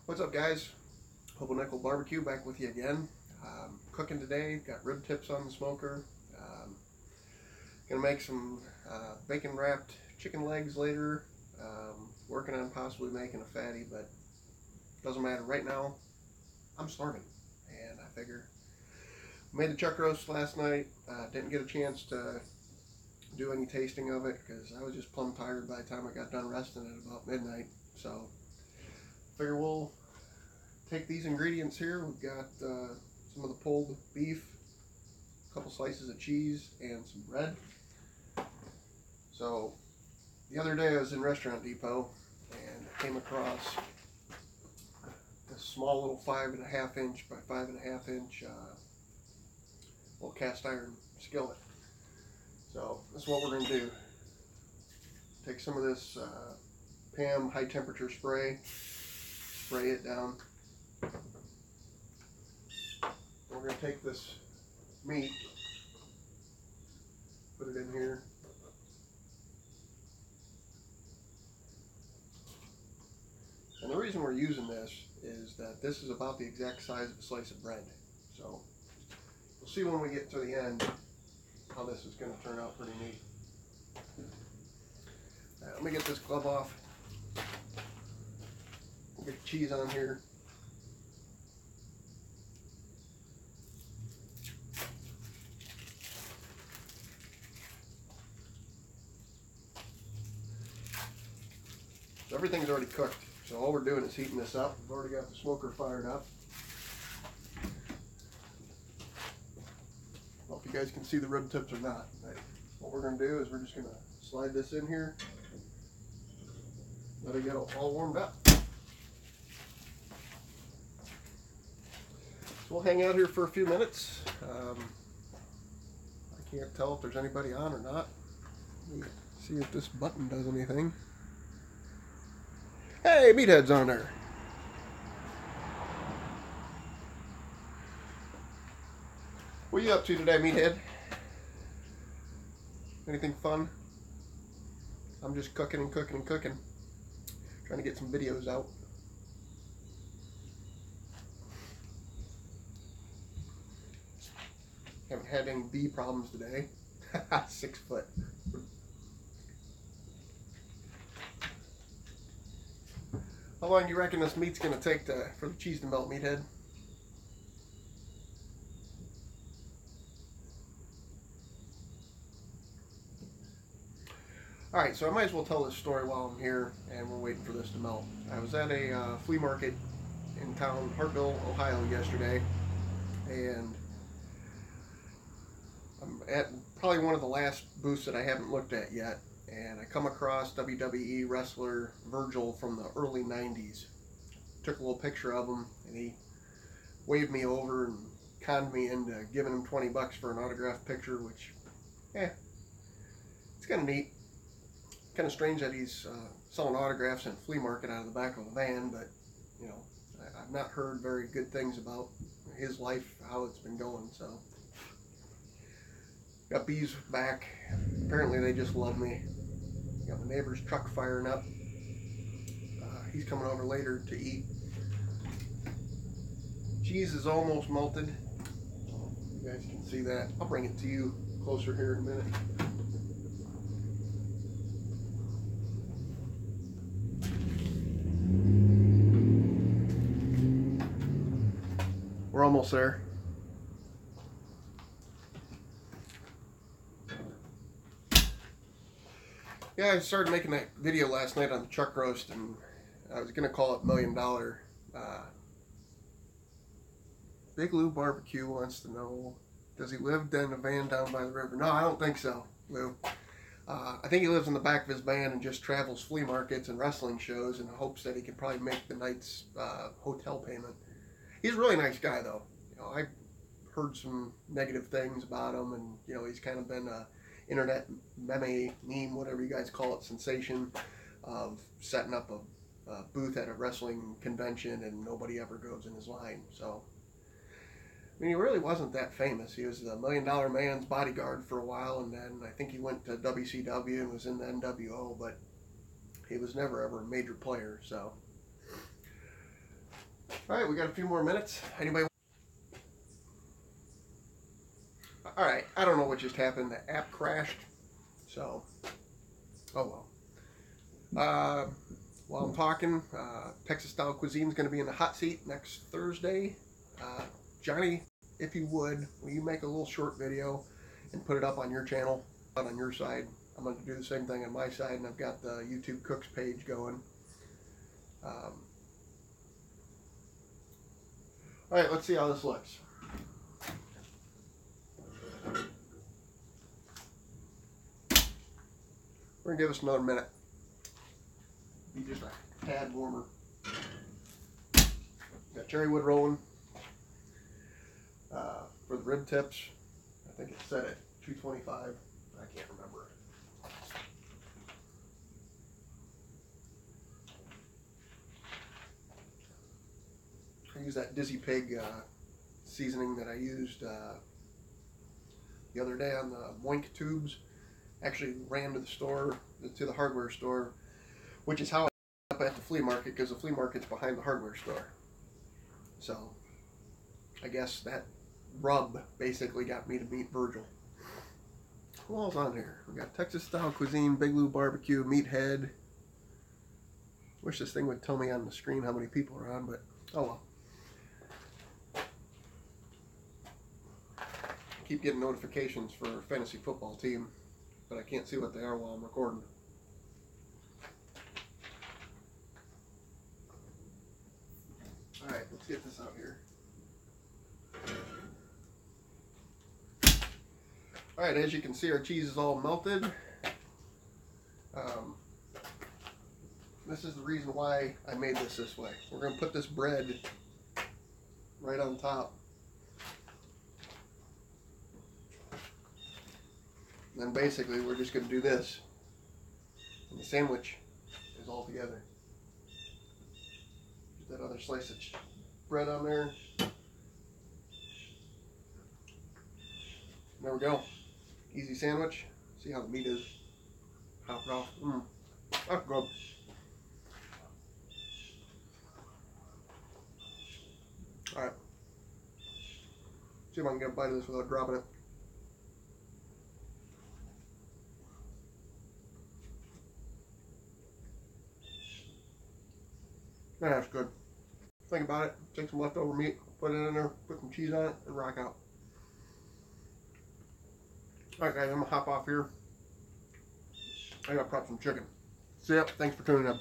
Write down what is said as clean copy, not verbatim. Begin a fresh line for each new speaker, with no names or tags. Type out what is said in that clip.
What's up, guys? Hobo Nickel Barbecue back with you again. Cooking today, got rib tips on the smoker. Gonna make some bacon wrapped chicken legs later. Working on possibly making a fatty, but doesn't matter. Right now, I'm starving, and I figure made the chuck roast last night. Didn't get a chance to do any tasting of it because I was just plumb tired by the time I got done resting at about midnight. So figure we'll take these ingredients here. We've got some of the pulled beef, a couple slices of cheese, and some bread. So the other day I was in Restaurant Depot and I came across this small little 5.5 inch by 5.5 inch little cast iron skillet. So this is what we're going to do. Take some of this PAM high temperature spray, spray it down. We're going to take this meat, put it in here. And the reason we're using this is that this is about the exact size of a slice of bread. So we'll see when we get to the end how this is going to turn out pretty neat. Let me get this glove off. We'll get the cheese on here. So everything's already cooked. So all we're doing is heating this up. We've already got the smoker fired up. I don't know if you guys can see the rib tips or not. But what we're going to do is we're just going to slide this in here. Let it get all warmed up. So we'll hang out here for a few minutes. I can't tell if there's anybody on or not. Let me see if this button does anything. Hey, Meathead's on there. What are you up to today, Meathead? Anything fun? I'm just cooking and cooking and cooking. Trying to get some videos out. Haven't had any bee problems today. 6 foot. How long do you reckon this meat's going to take for the cheese to melt, Meathead? Alright, so I might as well tell this story while I'm here and we're waiting for this to melt. I was at a flea market in town, Hartville, Ohio yesterday, and I'm at probably one of the last booths that I haven't looked at yet. And I come across WWE wrestler Virgil from the early 90s. Took a little picture of him, and he waved me over and conned me into giving him 20 bucks for an autographed picture, which, it's kind of neat. Kind of strange that he's selling autographs in a flea market out of the back of a van, but, you know, I've not heard very good things about his life, how it's been going, so. Got bees back. Apparently they just love me. Got my neighbor's truck firing up. He's coming over later to eat. Cheese is almost melted. You guys can see that. I'll bring it to you closer here in a minute. We're almost there. Yeah, I started making that video last night on the chuck roast, and I was going to call it $1 Million. Big Lou Barbecue wants to know, does he live in a van down by the river? No, I don't think so, Lou. I think he lives in the back of his van and just travels flea markets and wrestling shows in hopes that he can probably make the night's hotel payment. He's a really nice guy, though. You know, I've heard some negative things about him, and, you know, he's kind of been a internet meme, whatever you guys call it, sensation of setting up a booth at a wrestling convention and nobody ever goes in his line. So, I mean, he really wasn't that famous. He was the $1 Million Man's bodyguard for a while, and then I think he went to WCW and was in the NWO, but he was never ever a major player. So All right, we got a few more minutes. Anybody? All right, I don't know what just happened. The app crashed. So, oh well. While I'm talking, Texas Style Cuisine is going to be in the hot seat next Thursday. Johnny, if you would, will you make a little short video and put it up on your channel, on your side? I'm going to do the same thing on my side, and I've got the YouTube Cooks page going. All right, let's see how this looks. We're going to give us another minute. Be just a tad warmer. Got cherry wood rolling. For the rib tips, I think it's set at 225. I can't remember. I use that Dizzy Pig seasoning that I used the other day on the Moink tubes. Actually ran to the store, to the hardware store, which is how I ended up at the flea market, because the flea market's behind the hardware store. So I guess that rub basically got me to meet Virgil. Who all's on here? We got Texas Style Cuisine, Big Lou Barbecue, Meathead. Wish this thing would tell me on the screen how many people are on, but oh well. I keep getting notifications for our fantasy football team, but I can't see what they are while I'm recording. Alright, let's get this out here. Alright, as you can see, our cheese is all melted. This is the reason why I made this way. We're going to put this bread right on top. And then basically we're just going to do this. And the sandwich is all together. Get that other slice of bread on there. There we go. Easy sandwich. See how the meat is. Pop it off. That's good. Alright. See if I can get a bite of this without dropping it. That's good. Think about it. Take some leftover meat, put it in there, put some cheese on it, and rock out. Alright guys, I'm going to hop off here. I got to prep some chicken. See ya. Thanks for tuning in.